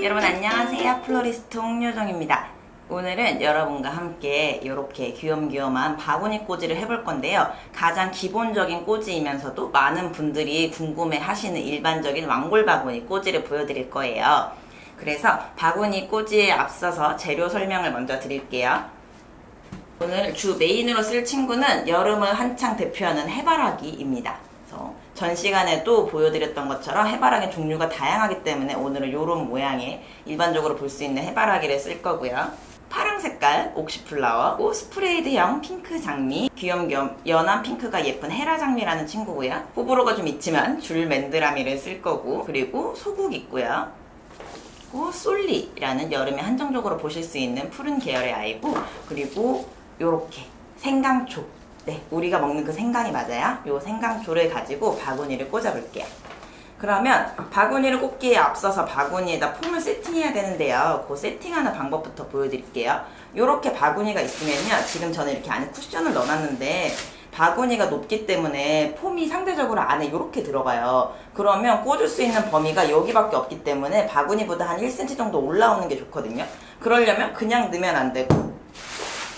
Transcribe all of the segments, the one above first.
여러분 안녕하세요. 플로리스트 홍요정입니다. 오늘은 여러분과 함께 이렇게 귀염귀염한 바구니 꽂이를 해볼 건데요. 가장 기본적인 꽂이이면서도 많은 분들이 궁금해 하시는 일반적인 왕골 바구니 꽂이를 보여드릴 거예요. 그래서 바구니 꽂이에 앞서서 재료 설명을 먼저 드릴게요. 오늘 주 메인으로 쓸 친구는 여름을 한창 대표하는 해바라기입니다. 전 시간에도 보여드렸던 것처럼 해바라기 종류가 다양하기 때문에 오늘은 이런 모양의 일반적으로 볼 수 있는 해바라기를 쓸 거고요. 파랑 색깔 옥시플라워, 스프레이드형 핑크 장미, 귀염귀염 연한 핑크가 예쁜 헤라 장미라는 친구고요. 호불호가 좀 있지만 줄 맨드라미를 쓸 거고, 그리고 소국 있고요. 솔리라는 여름에 한정적으로 보실 수 있는 푸른 계열의 아이고, 그리고 요렇게 생강초, 네, 우리가 먹는 그 생강이 맞아요. 요 생강초를 가지고 바구니를 꽂아볼게요. 그러면 바구니를 꽂기에 앞서서 바구니에다 폼을 세팅해야 되는데요. 그 세팅하는 방법부터 보여드릴게요. 요렇게 바구니가 있으면요, 지금 저는 이렇게 안에 쿠션을 넣어놨는데 바구니가 높기 때문에 폼이 상대적으로 안에 이렇게 들어가요. 그러면 꽂을 수 있는 범위가 여기밖에 없기 때문에 바구니보다 한 1cm 정도 올라오는 게 좋거든요. 그러려면 그냥 넣으면 안 되고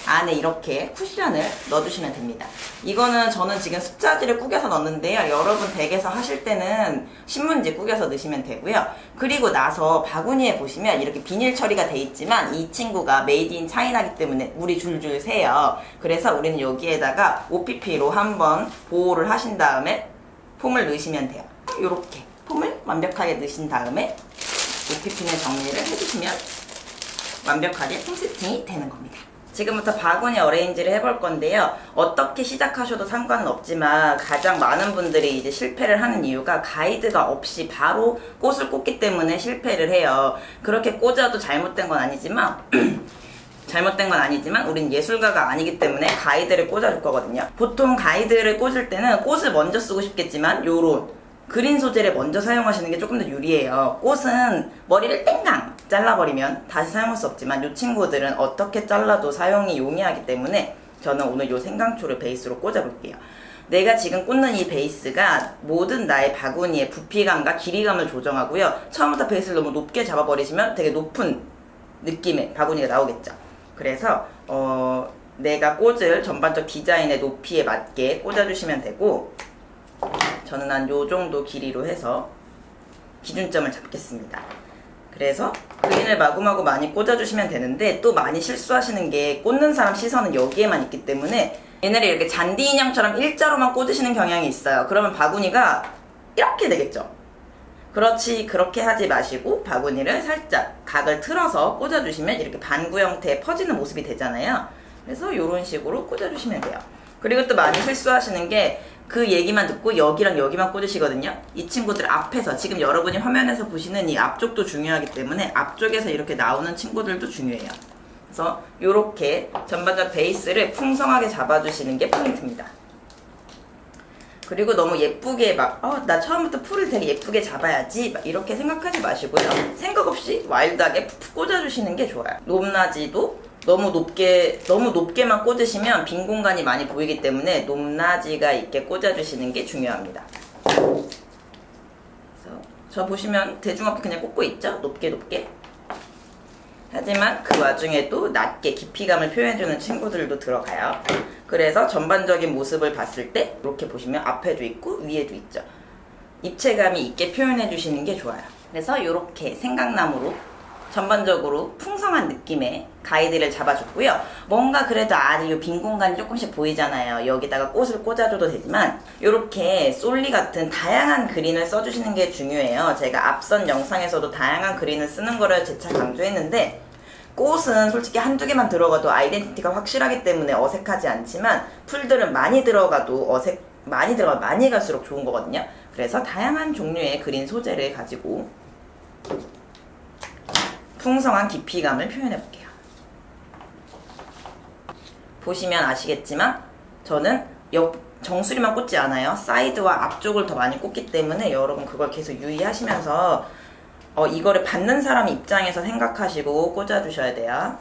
안에 이렇게 쿠션을 넣어주시면 됩니다. 이거는 저는 지금 습자지를 구겨서 넣는데요. 여러분 댁에서 하실 때는 신문지 구겨서 넣으시면 되고요. 그리고 나서 바구니에 보시면 이렇게 비닐 처리가 돼 있지만 이 친구가 메이드 인 차이나기 때문에 물이 줄줄 새요. 그래서 우리는 여기에다가 OPP로 한번 보호를 하신 다음에 폼을 넣으시면 돼요. 이렇게 폼을 완벽하게 넣으신 다음에 OPP는 정리를 해주시면 완벽하게 폼 세팅이 되는 겁니다. 지금부터 바구니 어레인지를 해볼 건데요. 어떻게 시작하셔도 상관은 없지만 가장 많은 분들이 이제 실패를 하는 이유가 가이드가 없이 바로 꽃을 꽂기 때문에 실패를 해요. 그렇게 꽂아도 잘못된 건 아니지만 우린 예술가가 아니기 때문에 가이드를 꽂아줄 거거든요. 보통 가이드를 꽂을 때는 꽃을 먼저 쓰고 싶겠지만 요런 그린 소재를 먼저 사용하시는 게 조금 더 유리해요. 꽃은 머리를 땡강 잘라버리면 다시 사용할 수 없지만 이 친구들은 어떻게 잘라도 사용이 용이하기 때문에 저는 오늘 이 생강초를 베이스로 꽂아볼게요. 내가 지금 꽂는 이 베이스가 모든 나의 바구니의 부피감과 길이감을 조정하고요. 처음부터 베이스를 너무 높게 잡아버리시면 되게 높은 느낌의 바구니가 나오겠죠. 그래서 내가 꽂을 전반적 디자인의 높이에 맞게 꽂아주시면 되고, 저는 한 요 정도 길이로 해서 기준점을 잡겠습니다. 그래서 그린을 마구마구 많이 꽂아주시면 되는데, 또 많이 실수하시는 게 꽂는 사람 시선은 여기에만 있기 때문에 얘네를 이렇게 잔디 인형처럼 일자로만 꽂으시는 경향이 있어요. 그러면 바구니가 이렇게 되겠죠. 그렇게 하지 마시고 바구니를 살짝 각을 틀어서 꽂아주시면 이렇게 반구 형태의 퍼지는 모습이 되잖아요. 그래서 이런 식으로 꽂아주시면 돼요. 그리고 또 많이 실수하시는 게 그 얘기만 듣고 여기랑 여기만 꽂으시거든요. 이 친구들 앞에서, 지금 여러분이 화면에서 보시는 이 앞쪽도 중요하기 때문에 앞쪽에서 이렇게 나오는 친구들도 중요해요. 그래서 이렇게 전반적 베이스를 풍성하게 잡아주시는 게 포인트입니다. 그리고 너무 예쁘게 나 처음부터 풀을 되게 예쁘게 잡아야지 이렇게 생각하지 마시고요. 생각 없이 와일드하게 푹 꽂아주시는 게 좋아요. 높낮이도 너무 높게만 꽂으시면 빈 공간이 많이 보이기 때문에 높낮이가 있게 꽂아주시는 게 중요합니다. 그래서 저 보시면 대중없게 그냥 꽂고 있죠? 높게. 하지만 그 와중에도 낮게 깊이감을 표현해주는 친구들도 들어가요. 그래서 전반적인 모습을 봤을 때 이렇게 보시면 앞에도 있고 위에도 있죠. 입체감이 있게 표현해주시는 게 좋아요. 그래서 이렇게 생강나무로 전반적으로 풍성한 느낌의 가이드를 잡아줬고요. 뭔가 그래도 아직 이 빈 공간이 조금씩 보이잖아요. 여기다가 꽃을 꽂아줘도 되지만 이렇게 솔리 같은 다양한 그린을 써주시는 게 중요해요. 제가 앞선 영상에서도 다양한 그린을 쓰는 거를 재차 강조했는데, 꽃은 솔직히 한두 개만 들어가도 아이덴티티가 확실하기 때문에 어색하지 않지만 풀들은 많이 들어가도 많이 갈수록 좋은 거거든요. 그래서 다양한 종류의 그린 소재를 가지고 풍성한 깊이감을 표현해 볼게요. 보시면 아시겠지만 저는 정수리만 꽂지 않아요. 사이드와 앞쪽을 더 많이 꽂기 때문에 여러분 그걸 계속 유의하시면서 이거를 받는 사람 입장에서 생각하시고 꽂아주셔야 돼요.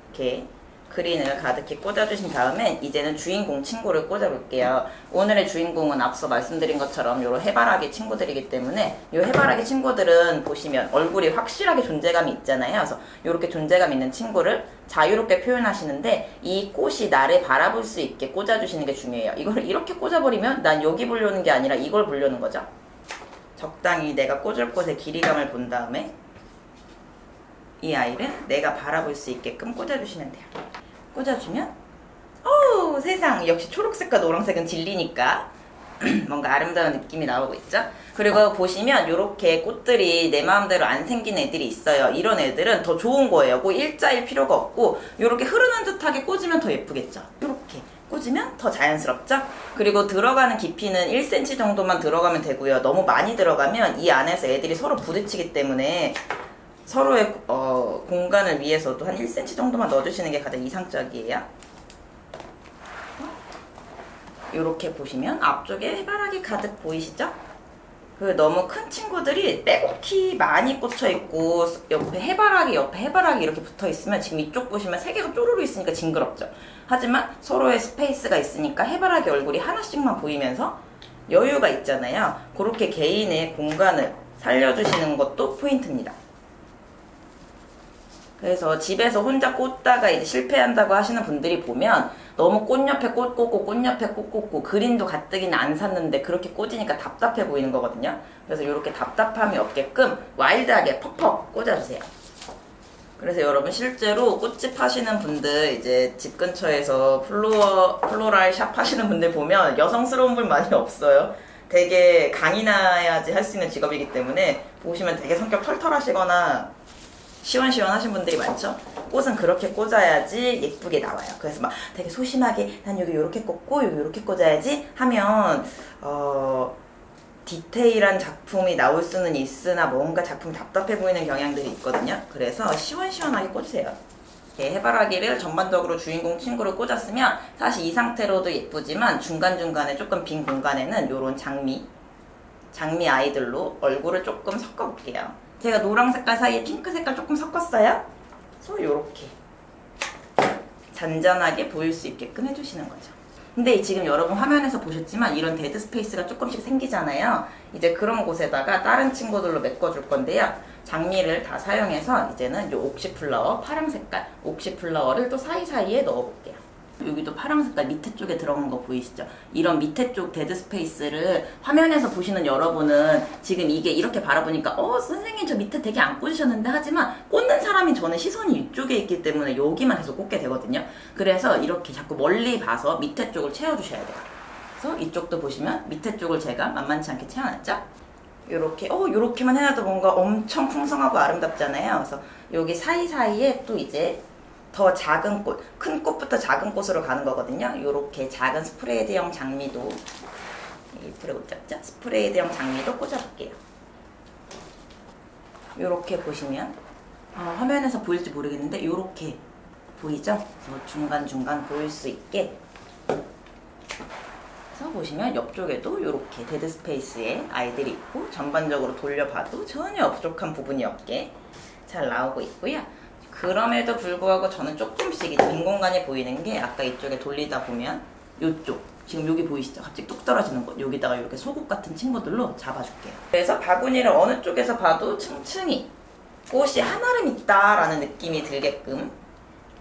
이렇게. 그린을 가득히 꽂아주신 다음에 이제는 주인공 친구를 꽂아볼게요. 오늘의 주인공은 앞서 말씀드린 것처럼 요런 해바라기 친구들이기 때문에 이 해바라기 친구들은 보시면 얼굴이 확실하게 존재감이 있잖아요. 그래서 이렇게 존재감 있는 친구를 자유롭게 표현하시는데 이 꽃이 나를 바라볼 수 있게 꽂아주시는 게 중요해요. 이걸 이렇게 꽂아버리면 난 여기 보려는 게 아니라 이걸 보려는 거죠. 적당히 내가 꽂을 곳의 길이감을 본 다음에 이 아이를 내가 바라볼 수 있게끔 꽂아주시면 돼요. 꽂아주면 오 세상 역시 초록색과 노란색은 진리니까 뭔가 아름다운 느낌이 나오고 있죠. 그리고 보시면 이렇게 꽃들이 내 마음대로 안 생긴 애들이 있어요. 이런 애들은 더 좋은 거예요. 뭐 일자일 필요가 없고 이렇게 흐르는 듯하게 꽂으면 더 예쁘겠죠. 이렇게 꽂으면 더 자연스럽죠. 그리고 들어가는 깊이는 1cm 정도만 들어가면 되고요. 너무 많이 들어가면 이 안에서 애들이 서로 부딪히기 때문에 서로의 공간을 위해서도 한 1cm 정도만 넣어주시는 게 가장 이상적이에요. 이렇게 보시면 앞쪽에 해바라기 가득 보이시죠? 그 너무 큰 친구들이 빼곡히 많이 꽂혀있고 옆에 해바라기 이렇게 붙어있으면 지금 이쪽 보시면 세 개가 쪼르르 있으니까 징그럽죠. 하지만 서로의 스페이스가 있으니까 해바라기 얼굴이 하나씩만 보이면서 여유가 있잖아요. 그렇게 개인의 공간을 살려주시는 것도 포인트입니다. 그래서 집에서 혼자 꽂다가 이제 실패한다고 하시는 분들이 보면 너무 꽃 옆에 꽃 꽂고 꽃 옆에 꽃 꽂고 그린도 가뜩이나 안 샀는데 그렇게 꽂으니까 답답해 보이는 거거든요. 그래서 이렇게 답답함이 없게끔 와일드하게 퍽퍽 꽂아주세요. 그래서 여러분 실제로 꽃집 하시는 분들 이제 집 근처에서 플로랄 샵 하시는 분들 보면 여성스러운 분 많이 없어요. 되게 강인해야지 할 수 있는 직업이기 때문에 보시면 되게 성격 털털하시거나 시원시원하신 분들이 많죠? 꽃은 그렇게 꽂아야지 예쁘게 나와요. 그래서 막 되게 소심하게 난 여기 이렇게 꽂고 여기 이렇게 꽂아야지 하면 디테일한 작품이 나올 수는 있으나 뭔가 작품이 답답해 보이는 경향들이 있거든요. 그래서 시원시원하게 꽂으세요. 해바라기를 전반적으로 주인공 친구를 꽂았으면 사실 이 상태로도 예쁘지만 중간중간에 조금 빈 공간에는 이런 장미 아이들로 얼굴을 조금 섞어볼게요. 제가 노랑 색깔 사이에 핑크 색깔 조금 섞었어요. 그래서 요렇게 잔잔하게 보일 수 있게끔 해주시는 거죠. 근데 지금 여러분 화면에서 보셨지만 이런 데드 스페이스가 조금씩 생기잖아요. 이제 그런 곳에다가 다른 친구들로 메꿔줄 건데요. 장미를 다 사용해서 이제는 요 옥시플라워 파랑 색깔 옥시플라워를 또 사이사이에 넣어볼게요. 여기도 파랑 색깔 밑에 쪽에 들어간 거 보이시죠? 이런 밑에 쪽 데드 스페이스를 화면에서 보시는 여러분은 지금 이게 이렇게 바라보니까 선생님 저 밑에 되게 안 꽂으셨는데 하지만 꽂는 사람이 저는 시선이 이쪽에 있기 때문에 여기만 계속 꽂게 되거든요. 그래서 이렇게 자꾸 멀리 봐서 밑에 쪽을 채워주셔야 돼요. 그래서 이쪽도 보시면 밑에 쪽을 제가 만만치 않게 채워놨죠? 요렇게 요렇게만 해놔도 뭔가 엄청 풍성하고 아름답잖아요. 그래서 여기 사이사이에 또 이제 더 작은 꽃, 큰 꽃부터 작은 꽃으로 가는 거거든요. 요렇게 작은 스프레드형 장미도 불에 못 잡죠? 스프레드형 장미도 꽂아볼게요. 요렇게 보시면 화면에서 보일지 모르겠는데 요렇게 보이죠? 그래서 중간중간 보일 수 있게 그래서 보시면 옆쪽에도 요렇게 데드 스페이스에 아이들이 있고 전반적으로 돌려봐도 전혀 부족한 부분이 없게 잘 나오고 있고요. 그럼에도 불구하고 저는 조금씩 빈 공간이 보이는 게 아까 이쪽에 돌리다 보면 이쪽 지금 여기 보이시죠? 갑자기 뚝 떨어지는 곳 여기다가 이렇게 소국 같은 친구들로 잡아줄게요. 그래서 바구니를 어느 쪽에서 봐도 층층이 꽃이 한아름 있다라는 느낌이 들게끔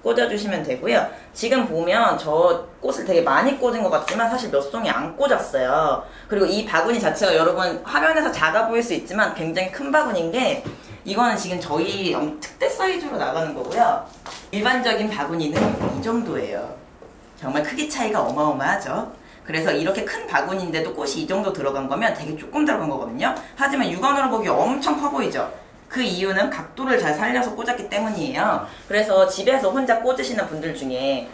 꽂아주시면 되고요. 지금 보면 저 꽃을 되게 많이 꽂은 것 같지만 사실 몇 송이 안 꽂았어요. 그리고 이 바구니 자체가 여러분 화면에서 작아 보일 수 있지만 굉장히 큰 바구니인 게 이거는 지금 저희 특대 사이즈로 나가는 거고요. 일반적인 바구니는 이 정도예요. 정말 크기 차이가 어마어마하죠. 그래서 이렇게 큰 바구니인데도 꽃이 이 정도 들어간 거면 되게 조금 들어간 거거든요. 하지만 육안으로 보기 엄청 커 보이죠. 그 이유는 각도를 잘 살려서 꽂았기 때문이에요. 그래서 집에서 혼자 꽂으시는 분들 중에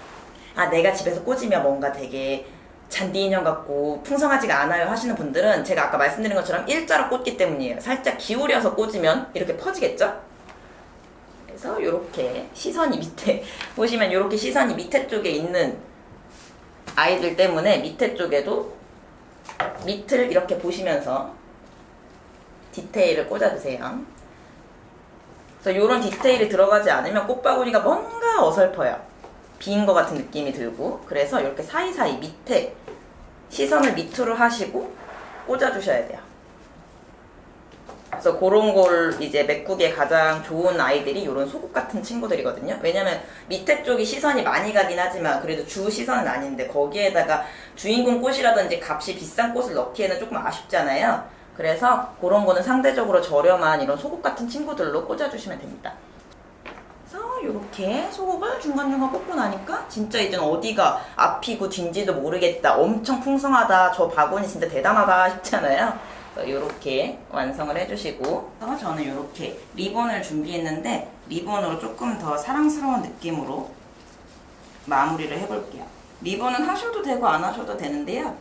내가 집에서 꽂으면 뭔가 되게 잔디 인형 같고 풍성하지가 않아요 하시는 분들은 제가 아까 말씀드린 것처럼 일자로 꽂기 때문이에요. 살짝 기울여서 꽂으면 이렇게 퍼지겠죠? 그래서 이렇게 시선이 밑에 보시면 이렇게 시선이 밑에 쪽에 있는 아이들 때문에 밑에 쪽에도 밑을 이렇게 보시면서 디테일을 꽂아주세요. 그래서 이런 디테일이 들어가지 않으면 꽃바구니가 뭔가 어설퍼요. 빈 것 같은 느낌이 들고, 그래서 이렇게 사이사이 밑에 시선을 밑으로 하시고 꽂아주셔야 돼요. 그래서 그런 걸 이제 메꾸기에 가장 좋은 아이들이 이런 속옷 같은 친구들이거든요. 왜냐면 밑에 쪽이 시선이 많이 가긴 하지만 그래도 주 시선은 아닌데 거기에다가 주인공 꽃이라든지 값이 비싼 꽃을 넣기에는 조금 아쉽잖아요. 그래서 그런 거는 상대적으로 저렴한 이런 속옷 같은 친구들로 꽂아주시면 됩니다. 그래서 이렇게 속옷을 중간중간 꽂고 나니까 진짜 이제는 어디가 앞이고 뒤인지도 모르겠다, 엄청 풍성하다, 저 바구니 진짜 대단하다 싶잖아요. 이렇게 완성을 해주시고, 저는 이렇게 리본을 준비했는데 리본으로 조금 더 사랑스러운 느낌으로 마무리를 해볼게요. 리본은 하셔도 되고 안 하셔도 되는데요,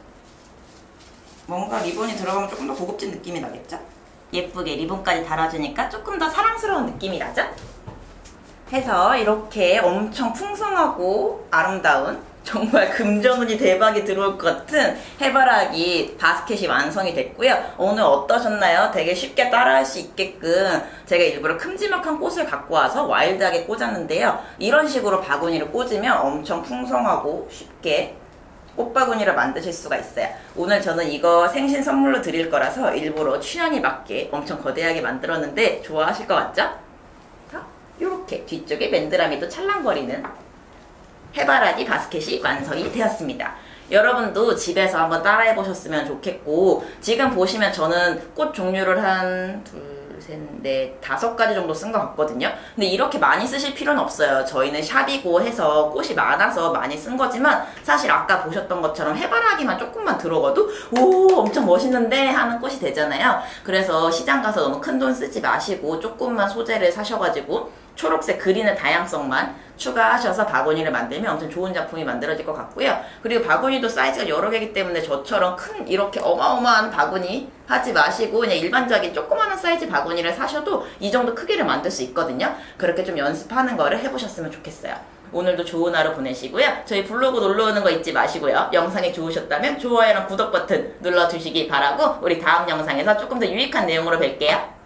뭔가 리본이 들어가면 조금 더 고급진 느낌이 나겠죠? 예쁘게 리본까지 달아주니까 조금 더 사랑스러운 느낌이 나죠? 해서 이렇게 엄청 풍성하고 아름다운, 정말 금전운이 대박이 들어올 것 같은 해바라기 바스켓이 완성이 됐고요. 오늘 어떠셨나요? 되게 쉽게 따라할 수 있게끔 제가 일부러 큼지막한 꽃을 갖고 와서 와일드하게 꽂았는데요. 이런 식으로 바구니를 꽂으면 엄청 풍성하고 쉽게 꽃바구니를 만드실 수가 있어요. 오늘 저는 이거 생신 선물로 드릴 거라서 일부러 취향에 맞게 엄청 거대하게 만들었는데 좋아하실 것 같죠? 이렇게 뒤쪽에 맨드라미도 찰랑거리는 해바라기 바스켓이 완성이 되었습니다. 여러분도 집에서 한번 따라해 보셨으면 좋겠고, 지금 보시면 저는 꽃 종류를 한 셋, 넷, 5가지 정도 쓴 것 같거든요. 근데 이렇게 많이 쓰실 필요는 없어요. 저희는 샵이고 해서 꽃이 많아서 많이 쓴 거지만 사실 아까 보셨던 것처럼 해바라기만 조금만 들어가도 오 엄청 멋있는데 하는 꽃이 되잖아요. 그래서 시장 가서 너무 큰 돈 쓰지 마시고 조금만 소재를 사셔가지고 초록색 그린의 다양성만 추가하셔서 바구니를 만들면 엄청 좋은 작품이 만들어질 것 같고요. 그리고 바구니도 사이즈가 여러 개이기 때문에 저처럼 큰 이렇게 어마어마한 바구니 하지 마시고 그냥 일반적인 조그마한 사이즈 바구니를 사셔도 이 정도 크기를 만들 수 있거든요. 그렇게 좀 연습하는 거를 해보셨으면 좋겠어요. 오늘도 좋은 하루 보내시고요. 저희 블로그 놀러오는 거 잊지 마시고요. 영상이 좋으셨다면 좋아요랑 구독 버튼 눌러주시기 바라고, 우리 다음 영상에서 조금 더 유익한 내용으로 뵐게요.